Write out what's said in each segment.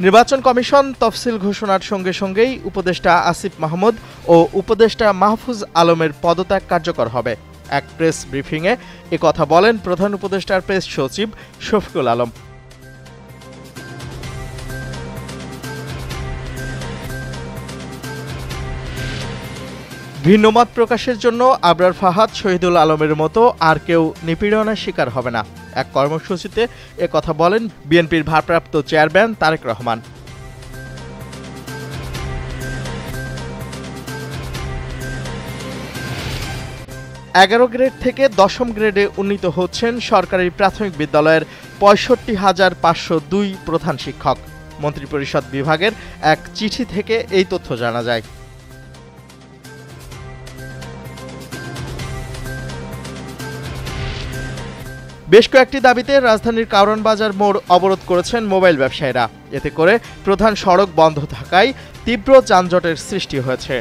নির্বাচন কমিশন তফসিল ঘোষণার সঙ্গে সঙ্গেই উপদেষ্টা আসিফ মাহমুদ ও উপদেষ্টা মাহফুজ আলমের পদত্যাগ কার্যকর হবে। এক প্রেস ব্রিফিংয়ে একথা বলেন প্রধান উপদেষ্টার প্রেস সচিব শফিকুল আলম। ভিন্নমত প্রকাশের জন্য আবরার ফাহাদ, শহীদুল আলমের মতো আর কেউ নিপীড়নের শিকার হবে না, এক কর্মসূচিতে একথা বলেন বিএনপির ভারপ্রাপ্ত চেয়ারম্যান তারেক রহমান। এগারো গ্রেড থেকে 10ম গ্রেডে উন্নীত হচ্ছেন সরকারি প্রাথমিক বিদ্যালয়ের 65,502 প্রধান শিক্ষক। মন্ত্রিপরিষদ বিভাগের এক চিঠি থেকে এই তথ্য জানা যায়। বেশ কয়েকটি দাবিতে রাজধানীর কারওয়ান বাজার মোড় অবরোধ করেছেন মোবাইল ব্যবসায়ীরা। এতে করে প্রধান সড়ক বন্ধ থাকায় তীব্র যানজটের সৃষ্টি হয়েছে।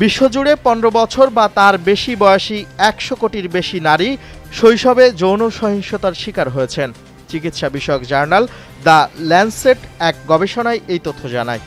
বিশ্বজুড়ে 15 বছর বা তার বেশি বয়সী 100 কোটির বেশি নারী শৈশবে যৌন সহিংসতার শিকার হয়েছেন। চিকিৎসা বিষয়ক জার্নাল দ্য ল্যান্সেট এক গবেষণায় এই তথ্য জানায়।